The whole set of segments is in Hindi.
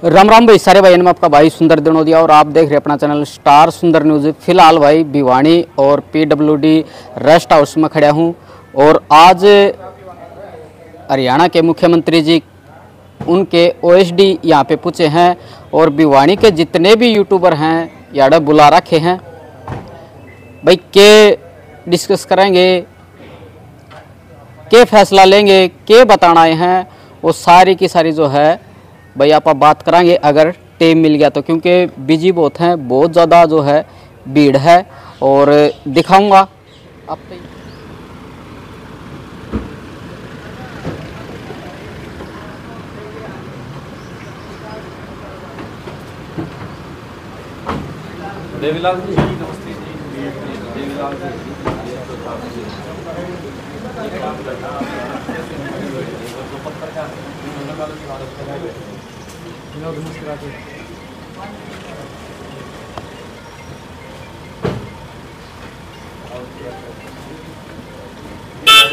राम राम भाई सारे भाई, में आपका भाई सुंदर दिनोदिया और आप देख रहे हैं अपना चैनल स्टार सुंदर न्यूज़। फिलहाल भाई भिवानी और पीडब्ल्यूडी रेस्ट हाउस में खड़ा हूं और आज हरियाणा के मुख्यमंत्री जी उनके ओएसडी यहां पे पूछे हैं और भिवानी के जितने भी यूट्यूबर हैं यार बुला रखे हैं भाई। के डिस्कस करेंगे, के फैसला लेंगे, के बताना हैं, वो सारी की सारी जो है भाई आप बात कराएंगे अगर टाइम मिल गया तो, क्योंकि बिजी बहुत हैं, बहुत ज़्यादा जो है भीड़ है और दिखाऊंगा आप देवीलाल जी नमस्ते जी। देवीलाल जी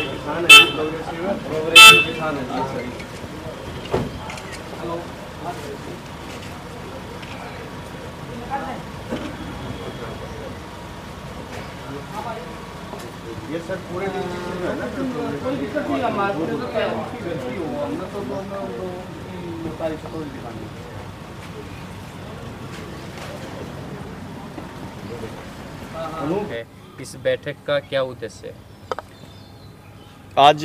किसान है, प्रोग्रेसिव किसान है जी। सही हेलो ये सर पूरे डिस्ट्रिक्ट है ना, कोई दिक्कत नहीं। हमारे तो क्या उसकी गलती हो, हमने तो तारीख से कोई दिखानी है। इस बैठक का क्या उद्देश्य है? आज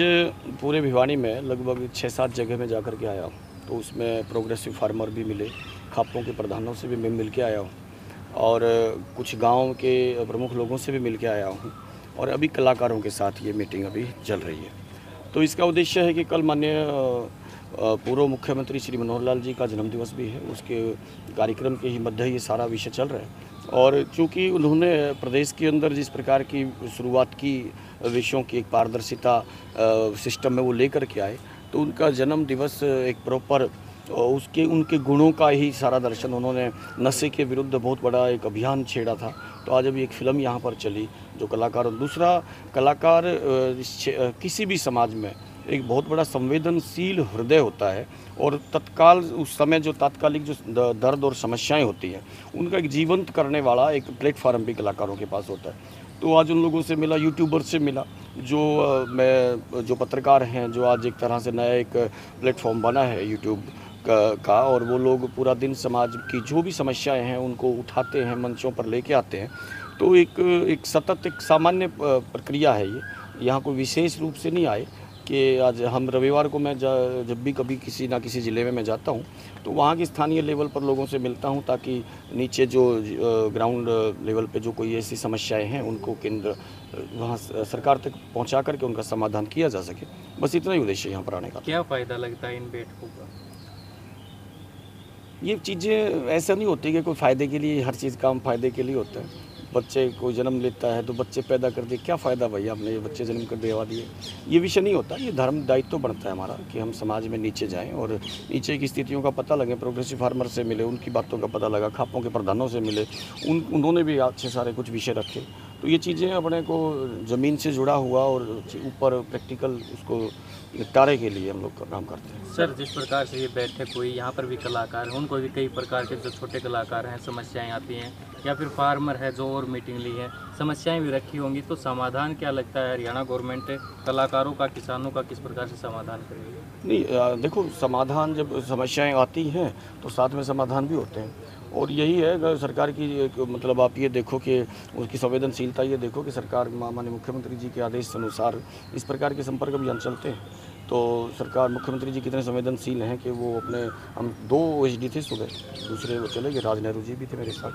पूरे भिवानी में लगभग 6-7 जगह में जाकर के आया हूँ, तो उसमें प्रोग्रेसिव फार्मर भी मिले, खापों के प्रधानों से भी मैं मिल के आया हूँ और कुछ गांव के प्रमुख लोगों से भी मिल के आया हूँ और अभी कलाकारों के साथ ये मीटिंग अभी चल रही है। तो इसका उद्देश्य है कि कल माननीय पूर्व मुख्यमंत्री श्री मनोहर लाल जी का जन्मदिवस भी है, उसके कार्यक्रम के ही मध्य ये सारा विषय चल रहा है। और चूँकि उन्होंने प्रदेश के अंदर जिस प्रकार की शुरुआत की विषयों की एक पारदर्शिता सिस्टम में वो लेकर के आए, तो उनका जन्म दिवस एक प्रॉपर उसके उनके गुणों का ही सारा दर्शन, उन्होंने नशे के विरुद्ध बहुत बड़ा एक अभियान छेड़ा था। तो आज अभी एक फ़िल्म यहाँ पर चली जो कलाकार, दूसरा कलाकार किसी भी समाज में एक बहुत बड़ा संवेदनशील हृदय होता है और तत्काल उस समय जो तात्कालिक जो दर्द और समस्याएं होती हैं उनका एक जीवंत करने वाला एक प्लेटफार्म भी कलाकारों के पास होता है। तो आज उन लोगों से मिला, यूट्यूबर से मिला, जो पत्रकार हैं, जो आज एक तरह से नया एक प्लेटफॉर्म बना है यूट्यूब का और वो लोग पूरा दिन समाज की जो भी समस्याएं हैं उनको उठाते हैं, मंचों पर लेके आते हैं। तो एक सतत एक सामान्य प्रक्रिया है ये, यहाँ कोई विशेष रूप से नहीं आए कि आज हम रविवार को मैं जब भी कभी किसी ना किसी ज़िले में मैं जाता हूँ तो वहाँ की स्थानीय लेवल पर लोगों से मिलता हूँ, ताकि नीचे जो ग्राउंड लेवल पे जो कोई ऐसी समस्याएं हैं उनको केंद्र वहाँ सरकार तक पहुँचा करके उनका समाधान किया जा सके। बस इतना ही उद्देश्य है यहाँ पर आने का। क्या फ़ायदा लगता है इन बैठकों का? ये चीज़ें ऐसा नहीं होती कि कोई फ़ायदे के लिए, हर चीज़ काम फ़ायदे के लिए होता है। बच्चे को जन्म लेता है तो बच्चे पैदा कर दिए, क्या फ़ायदा भैया आपने ये बच्चे जन्म कर दिवा दिए, ये विषय नहीं होता। ये धर्म दायित्व तो बनता है हमारा कि हम समाज में नीचे जाएं और नीचे की स्थितियों का पता लगे। प्रोग्रेसिव फार्मर से मिले, उनकी बातों का पता लगा, खापों के प्रधानों से मिले, उन्होंने भी अच्छे सारे कुछ विषय रखे। तो ये चीज़ें अपने को ज़मीन से जुड़ा हुआ और ऊपर प्रैक्टिकल उसको निपटारे के लिए हम लोग काम करते हैं। सर, जिस प्रकार से ये बैठक हुई, यहाँ पर भी कलाकार हैं, उनको भी कई प्रकार के जो छोटे कलाकार हैं समस्याएं आती हैं, या फिर फार्मर है जो और मीटिंग ली है, समस्याएं भी रखी होंगी, तो समाधान क्या लगता है हरियाणा गवर्नमेंट कलाकारों का, किसानों का किस प्रकार से समाधान करेगी? नहीं, देखो, समाधान जब समस्याएं आती हैं तो साथ में समाधान भी होते हैं और यही है सरकार की एक, मतलब आप ये देखो कि उसकी संवेदनशीलता, ये देखो कि सरकार माननीय मुख्यमंत्री जी के आदेश अनुसार इस प्रकार के संपर्क अभियान चलते हैं। तो सरकार, मुख्यमंत्री जी कितने संवेदनशील हैं कि वो अपने, हम 2 OSD थे सुबह, दूसरे वो चले गए, राज नेहरू जी भी थे मेरे साथ।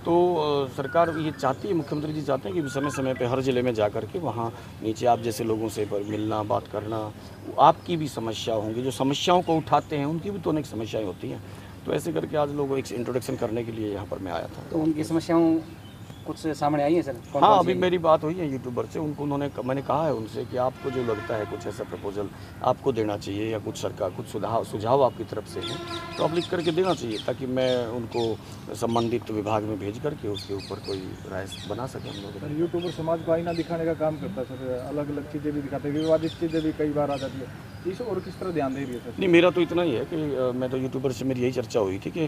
तो सरकार ये चाहती है, मुख्यमंत्री जी चाहते हैं कि समय समय पे हर ज़िले में जा कर के वहाँ नीचे आप जैसे लोगों से मिलना, बात करना, आपकी भी समस्या होंगी, जो समस्याओं को उठाते हैं उनकी भी तो अनेक समस्याएं होती हैं। तो ऐसे करके आज लोगों को एक इंट्रोडक्शन करने के लिए यहाँ पर मैं आया था। तो उनकी समस्याओं कुछ सामने आई है सर? हाँ, अभी मेरी बात हुई है यूट्यूबर से, मैंने कहा है उनसे कि आपको जो लगता है कुछ ऐसा प्रपोजल आपको देना चाहिए या कुछ सरकार कुछ सुझाव आपकी तरफ से है तो आप लिख करके देना चाहिए, ताकि मैं उनको संबंधित विभाग में भेज करके उसके ऊपर कोई राय बना सकें हम लोग। यूट्यूबर समाज को आईना दिखाने का काम करता है सर, अलग अलग चीज़ें भी दिखाते हैं, विवादित चीज़ें भी कई बार आ जाती है। इस और किस तरह ध्यान दे रही है सर? नहीं, मेरा तो इतना ही है कि मैं तो यूट्यूबर से मेरी यही चर्चा हुई थी कि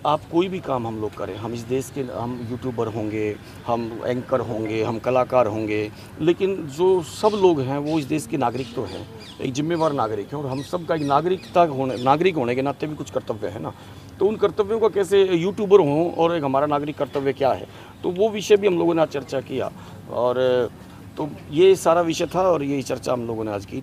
आप कोई भी काम हम लोग करें, हम इस देश के हम यूट्यूबर होंगे, हम एंकर होंगे, हम कलाकार होंगे, लेकिन जो सब लोग हैं वो इस देश के नागरिक तो हैं, एक जिम्मेवार नागरिक हैं, और हम सब का एक नागरिक होने के नाते भी कुछ कर्तव्य है ना। तो उन कर्तव्यों का कैसे यूट्यूबर हों और एक हमारा नागरिक कर्तव्य क्या है, तो वो विषय भी हम लोगों ने आज चर्चा किया। और तो ये सारा विषय था और यही चर्चा हम लोगों ने आज की।